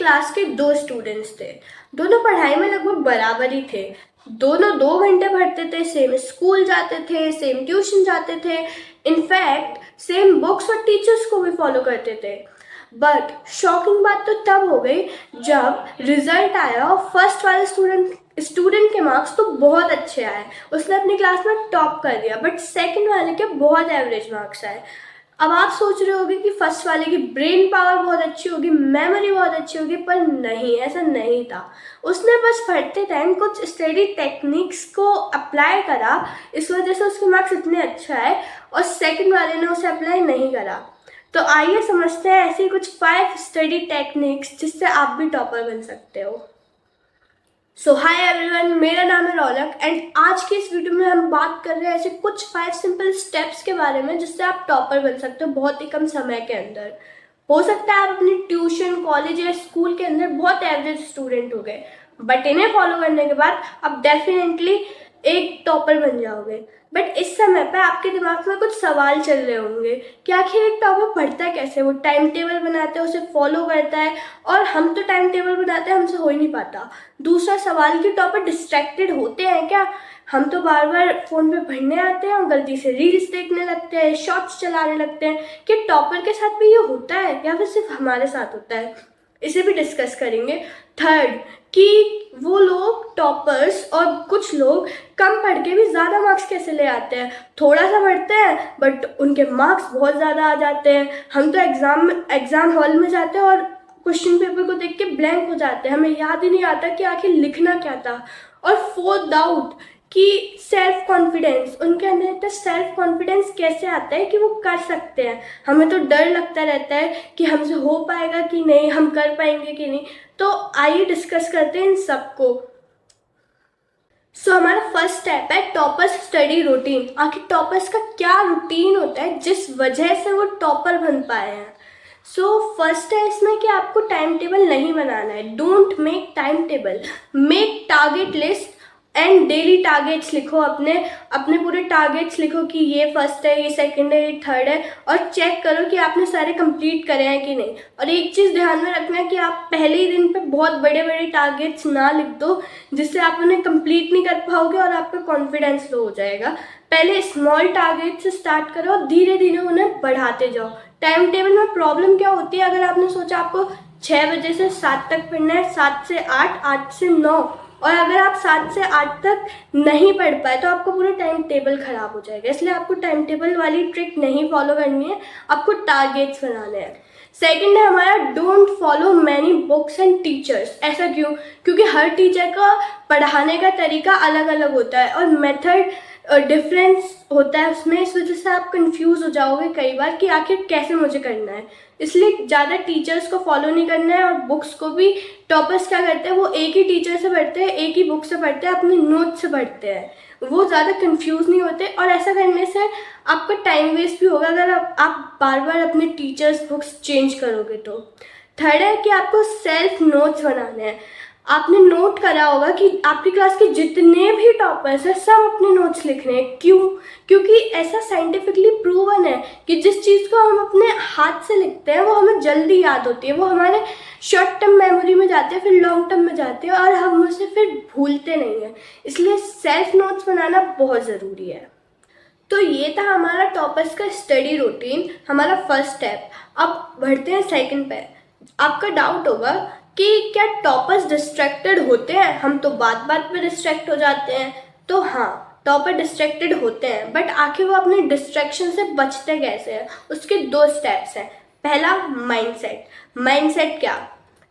Class के दो students थे। दोनों पढ़ाई में लगभग बराबर ही थे। दोनों 2 घंटे पढ़ते थे, सेम स्कूल जाते थे, सेम ट्यूशन जाते थे, इनफैक्ट सेम बुक्स और टीचर्स को भी फॉलो करते थे। बट शॉकिंग बात तो तब हो गई जब रिजल्ट आया और फर्स्ट वाले स्टूडेंट के मार्क्स तो बहुत अच्छे आए, उसने अपनी क्लास में टॉप कर दिया। बट सेकंड वाले के बहुत एवरेज मार्क्स आए। अब आप सोच रहे होगे कि फर्स्ट वाले की ब्रेन पावर बहुत अच्छी होगी, मेमोरी बहुत अच्छी होगी, पर नहीं, ऐसा नहीं था। उसने बस पढ़ते टाइम कुछ स्टडी टेक्निक्स को अप्लाई करा, इस वजह से उसके मार्क्स इतने अच्छे आए, और सेकंड वाले ने उसे अप्लाई नहीं करा। तो आइए समझते हैं ऐसी कुछ 5 स्टडी टेक्निक्स जिससे आप भी टॉपर बन सकते हो। सो हाय एवरीवन, मेरा नाम है रौनक एंड आज की इस वीडियो में हम बात कर रहे हैं ऐसे कुछ 5 सिंपल स्टेप्स के बारे में जिससे आप टॉपर बन सकते हो बहुत ही कम समय के अंदर। हो सकता है आप अपनी ट्यूशन, कॉलेज या स्कूल के अंदर बहुत एवरेज स्टूडेंट हो गए, बट इन्हें फॉलो करने के बाद आप डेफिनेटली एक टॉपर बन जाओगे। बट इस समय पे आपके दिमाग में कुछ सवाल चल रहे होंगे कि आखिर एक टॉपर पढ़ता है कैसे। वो टाइम टेबल बनाता है, उसे फॉलो करता है, और हम तो टाइम टेबल बनाते हैं, हमसे हो ही नहीं पाता। दूसरा सवाल कि टॉपर डिस्ट्रैक्टेड होते हैं क्या। हम तो बार बार फ़ोन पे पढ़ने आते हैं और गलती से रील्स देखने लगते हैं, शॉर्ट्स चलाने लगते हैं। कि टॉपर के साथ भी ये होता है या फिर सिर्फ हमारे साथ होता है, इसे भी डिस्कस करेंगे। थर्ड कि वो लोग टॉपर्स और कुछ लोग कम पढ़ के भी ज़्यादा मार्क्स कैसे ले आते हैं। थोड़ा सा पढ़ते हैं बट उनके मार्क्स बहुत ज़्यादा आ जाते हैं। हम तो एग्ज़ाम हॉल में जाते हैं और क्वेश्चन पेपर को देख के ब्लैंक हो जाते हैं, हमें याद ही नहीं आता कि आखिर लिखना क्या था। और फोर्थ डाउट कि सेल्फ कॉन्फिडेंस, उनके अंदर इतना सेल्फ कॉन्फिडेंस कैसे आता है कि वो कर सकते हैं। हमें तो डर लगता रहता है कि हमसे हो पाएगा कि नहीं, हम कर पाएंगे कि नहीं। तो आइए डिस्कस करते हैं इन सबको। हमारा फर्स्ट स्टेप है टॉपर्स स्टडी रूटीन। आखिर टॉपर्स का क्या रूटीन होता है जिस वजह से वो टॉपर बन पाए हैं। फर्स्ट है इसमें कि आपको टाइम टेबल नहीं बनाना है। Don't make time table, make target list and daily targets लिखो। अपने पूरे टारगेट्स लिखो कि ये फर्स्ट है, ये सेकंड है, ये थर्ड है, और चेक करो कि आपने सारे कंप्लीट करे हैं कि नहीं। और एक चीज़ ध्यान में रखना है कि आप पहले ही दिन पे बहुत बड़े बड़े टारगेट्स ना लिख दो जिससे आप उन्हें कंप्लीट नहीं कर पाओगे और आपका कॉन्फिडेंस लो हो जाएगा। पहले स्मॉल टारगेट से स्टार्ट करो और धीरे धीरे उन्हें बढ़ाते जाओ। टाइम टेबल में प्रॉब्लम क्या होती है, अगर आपने सोचा आपको 6 बजे से 7 तक पढ़ना है, 7 से 8, 8 से 9, और अगर आप 7 से 8 तक नहीं पढ़ पाए तो आपका पूरा टाइम टेबल खराब हो जाएगा। इसलिए आपको टाइम टेबल वाली ट्रिक नहीं फॉलो करनी है, आपको टारगेट्स बनाने हैं। सेकंड है हमारा don't follow many books and teachers. ऐसा क्यों? क्योंकि हर टीचर का पढ़ाने का तरीका अलग अलग होता है और मेथड डिफरेंस होता है उसमें। इस वजह से आप कंफ्यूज हो जाओगे कई बार कि आखिर कैसे मुझे करना है। इसलिए ज़्यादा टीचर्स को फॉलो नहीं करना है। और बुक्स को भी टॉपर्स क्या करते हैं, वो एक ही टीचर से पढ़ते हैं, एक ही बुक से पढ़ते हैं, अपने नोट से पढ़ते हैं, वो ज़्यादा कंफ्यूज नहीं होते। और ऐसा करने से आपका टाइम वेस्ट भी होगा अगर आप बार बार अपने टीचर्स बुक्स चेंज करोगे तो। थर्ड है कि आपको सेल्फ नोट्स बनाने हैं। आपने नोट करा होगा कि आपकी क्लास के जितने भी टॉपर्स हैं सब अपने नोट्स लिख रहे हैं। क्यों? क्योंकि ऐसा साइंटिफिकली प्रूवन है कि जिस चीज़ को हम अपने हाथ से लिखते हैं वो हमें जल्दी याद होती है, वो हमारे शॉर्ट टर्म मेमोरी में जाते हैं, फिर लॉन्ग टर्म में जाते हैं और हम उसे फिर भूलते नहीं हैं। इसलिए सेल्फ नोट्स बनाना बहुत ज़रूरी है। तो ये था हमारा टॉपर्स का स्टडी रूटीन, हमारा फर्स्ट स्टेप। अब बढ़ते हैं सेकंड पे। आपका डाउट होगा कि क्या टॉपर्स डिस्ट्रैक्टेड होते हैं? हम तो बात बात पे डिस्ट्रैक्ट हो जाते हैं। तो हाँ, टॉपर डिस्ट्रैक्टेड होते हैं, बट आखिर वो अपने डिस्ट्रैक्शन से बचते कैसे हैं? उसके 2 स्टेप्स हैं। पहला, माइंडसेट। माइंडसेट क्या?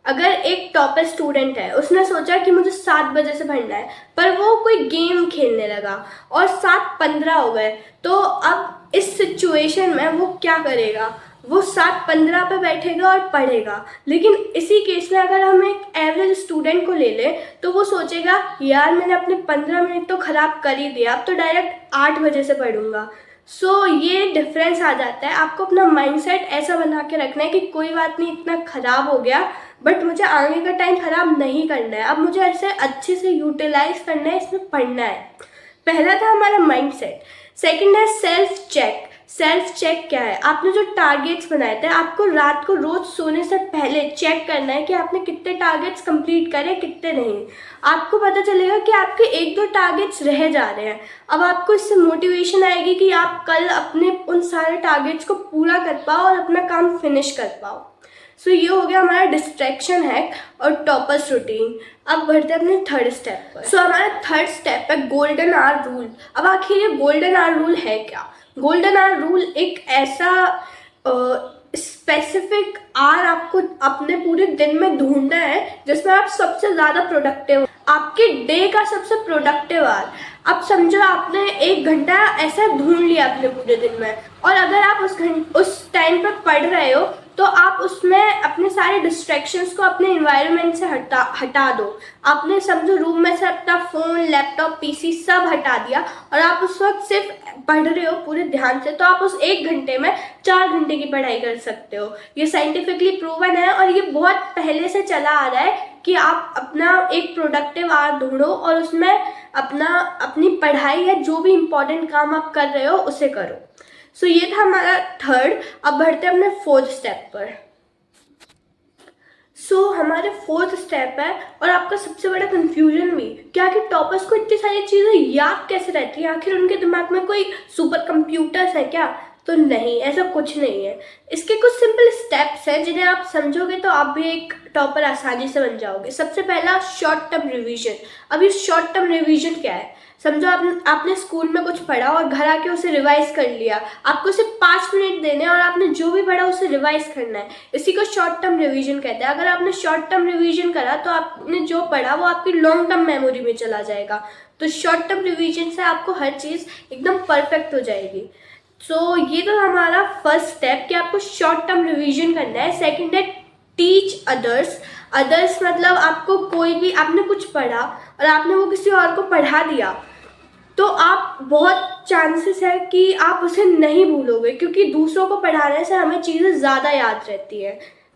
अगर एक टॉपर स्टूडेंट है, उसने सोचा कि मुझे 7 बजे से पढ़ना है, पर वो कोई गेम खेलने लगा और 7:15 हो गए, तो अब इस सिचुएशन में वो क्या करेगा? वो 7:15 पे बैठेगा और पढ़ेगा। लेकिन इसी केस में अगर हम एक एवरेज स्टूडेंट को ले लें तो वो सोचेगा यार मैंने अपने 15 मिनट तो ख़राब कर ही दिया, अब तो डायरेक्ट 8 बजे से पढ़ूंगा। ये डिफरेंस आ जाता है। आपको अपना माइंडसेट ऐसा बना के रखना है कि कोई बात नहीं, इतना ख़राब हो गया बट मुझे आगे का टाइम ख़राब नहीं करना है, अब मुझे ऐसे अच्छे से यूटिलाइज करना है, इसमें पढ़ना है। पहला था हमारा माइंडसेट। सेकंड है सेल्फ चेक। सेल्फ चेक क्या है? आपने जो टारगेट्स बनाए थे, आपको रात को रोज सोने से पहले चेक करना है कि आपने कितने टारगेट्स कंप्लीट करे, कितने नहीं। आपको पता चलेगा कि आपके 1-2 टारगेट्स रह जा रहे हैं। अब आपको इससे मोटिवेशन आएगी कि आप कल अपने उन सारे टारगेट्स को पूरा कर पाओ और अपना काम फिनिश कर पाओ। सो ये हो गया हमारा डिस्ट्रैक्शन हैक और टॉपर्स रूटीन। अब बढ़ते हैं अपने थर्ड स्टेप पर। सो हमारा थर्ड स्टेप है गोल्डन आवर रूल। अब आखिर ये गोल्डन आवर रूल है क्या? गोल्डन आवर रूल एक ऐसा स्पेसिफिक आवर आपको अपने पूरे दिन में ढूंढना है जिसमें आप सबसे ज़्यादा प्रोडक्टिव, आपके डे का सबसे प्रोडक्टिव आवर। अब समझो आपने 1 घंटा ऐसा ढूंढ लिया अपने पूरे दिन में, और अगर आप उस टाइम पर पढ़ रहे हो तो आप उसमें अपने सारे डिस्ट्रैक्शंस को अपने इन्वायरमेंट से हटा दो। आपने समझो रूम में से अपना फ़ोन, लैपटॉप, पीसी सब हटा दिया और आप उस वक्त सिर्फ पढ़ रहे हो पूरे ध्यान से, तो आप उस 1 घंटे में 4 घंटे की पढ़ाई कर सकते हो। ये साइंटिफिकली प्रूवन है और ये बहुत पहले से चला आ रहा है कि आप अपना एक प्रोडक्टिव आवर ढूंढो और उसमें अपनी पढ़ाई या जो भी इम्पोर्टेंट काम आप कर रहे हो उसे करो। सो ये था हमारा थर्ड। अब बढ़ते हैं अपने फोर्थ स्टेप पर। सो हमारे फोर्थ स्टेप है और आपका सबसे बड़ा कंफ्यूजन भी, क्या कि टॉपर्स को इतनी सारी चीज़ें याद कैसे रहती है? आखिर उनके दिमाग में कोई सुपर कंप्यूटर्स है क्या? तो नहीं, ऐसा कुछ नहीं है। इसके कुछ सिंपल स्टेप्स हैं जिन्हें आप समझोगे तो आप भी एक टॉपर आसानी से बन जाओगे। सबसे पहला, शॉर्ट टर्म रिवीजन। अब ये शॉर्ट टर्म रिवीजन क्या है? समझो आपने स्कूल में कुछ पढ़ा और घर आके उसे रिवाइज कर लिया। आपको सिर्फ 5 मिनट देने और आपने जो भी पढ़ा उसे रिवाइज करना है। इसी को शॉर्ट टर्म रिवीजन कहते हैं। अगर आपने शॉर्ट टर्म रिवीजन करा तो आपने जो पढ़ा वो आपकी लॉन्ग टर्म मेमोरी में चला जाएगा। तो शॉर्ट टर्म रिवीजन से आपको हर चीज़ एकदम परफेक्ट हो जाएगी। सो ये तो हमारा फर्स्ट स्टेप कि आपको शॉर्ट टर्म रिवीजन करना है। सेकेंड है टीच अदर्स। अदर्स मतलब आपको कोई भी, आपने कुछ पढ़ा और आपने वो किसी और को पढ़ा दिया तो आप बहुत चांसेस है कि आप उसे नहीं भूलोगे, क्योंकि दूसरों को पढ़ाने से हमें चीज़ें ज़्यादा याद रहती है।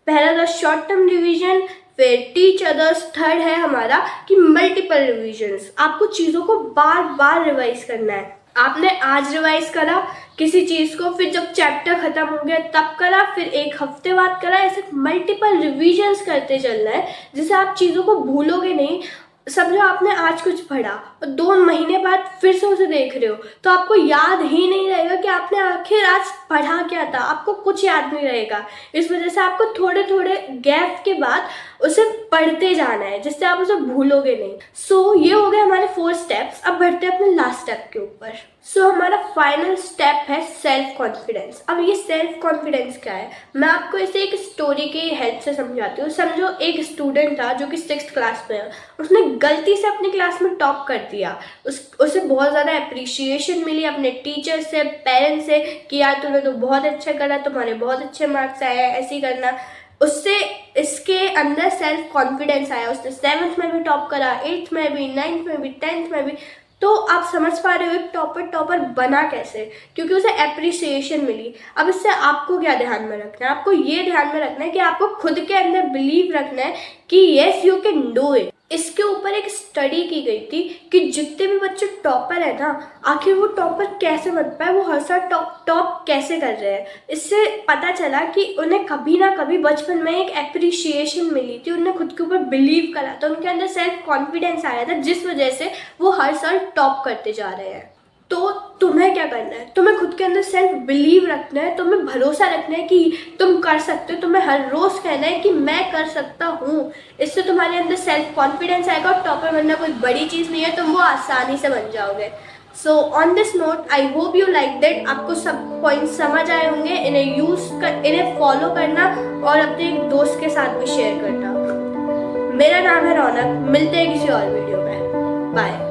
पहला था शॉर्ट टर्म रिवीजन, फिर टीच अदर्स, थर्ड है हमारा कि मल्टीपल रिवीजन्स। आपको चीज़ों को बार बार रिवाइज करना है। आपने आज रिवाइज करा किसी चीज़ को, फिर जब चैप्टर ख़त्म हो गया तब करा, फिर 1 हफ्ते बाद करा, ऐसे मल्टीपल रिवीजन्स करते चलना है जिससे आप चीज़ों को भूलोगे नहीं। समझो आपने आज कुछ पढ़ा और 2 महीने बाद फिर से उसे देख रहे हो तो आपको याद ही नहीं रहेगा कि आपने आखिर आज पढ़ा क्या था। आपको कुछ याद नहीं रहेगा। इस वजह से आपको थोड़े थोड़े गैप के बाद उसे पढ़ते जाना है जिससे आप उसे भूलोगे नहीं। सो ये हो गए हमारे 4 स्टेप्स। अब बढ़ते हैं अपने लास्ट स्टेप के ऊपर। सो हमारा फाइनल स्टेप है सेल्फ कॉन्फिडेंस। अब ये सेल्फ कॉन्फिडेंस क्या है, मैं आपको इसे एक स्टोरी की हेल्प से समझाती हूँ। समझो एक स्टूडेंट था जो कि 6th क्लास में है। उसने गलती से अपनी क्लास में टॉप कर दिया। उसे बहुत ज़्यादा अप्रिशिएशन मिली अपने टीचर से, पेरेंट्स से कि यार तूने तो बहुत अच्छा करा, तुम्हारे बहुत अच्छे मार्क्स आए हैं, ऐसे ही करना। उससे इसके अंदर सेल्फ कॉन्फिडेंस आया। उसने 7th में भी टॉप करा, 8th में भी, 9th में भी, 10th में भी। तो आप समझ पा रहे हो एक टॉपर बना कैसे, क्योंकि उसे एप्रिसिएशन मिली। अब इससे आपको क्या ध्यान में रखना है? आपको ये ध्यान में रखना है कि आपको खुद के अंदर बिलीव रखना है कि yes you can do it. इसके ऊपर एक स्टडी की गई थी कि जितने भी बच्चे टॉपर है ना, आखिर वो टॉपर कैसे बन पाए, वो हर साल टॉप कैसे कर रहे हैं। इससे पता चला कि उन्हें कभी ना कभी बचपन में एक एप्रिशिएशन मिली थी, उन्हें खुद के ऊपर बिलीव करा था, उनके अंदर सेल्फ कॉन्फिडेंस आया था, जिस वजह से वो हर साल टॉप करते जा रहे हैं। तो तुम्हें क्या करना है? तुम्हें खुद के अंदर सेल्फ बिलीव रखना है, तुम्हें भरोसा रखना है कि तुम कर सकते हो। तुम्हें हर रोज़ कहना है कि मैं कर सकता हूँ। इससे तुम्हारे अंदर सेल्फ कॉन्फिडेंस आएगा और टॉपर बनना कोई बड़ी चीज़ नहीं है, तुम वो आसानी से बन जाओगे। So on this note I hope you like that. आपको सब पॉइंट्स समझ आए होंगे। इन्हें फॉलो करना और अपने एक दोस्त के साथ भी शेयर करना। मेरा नाम है रौनक। मिलते हैं किसी और वीडियो में। बाय।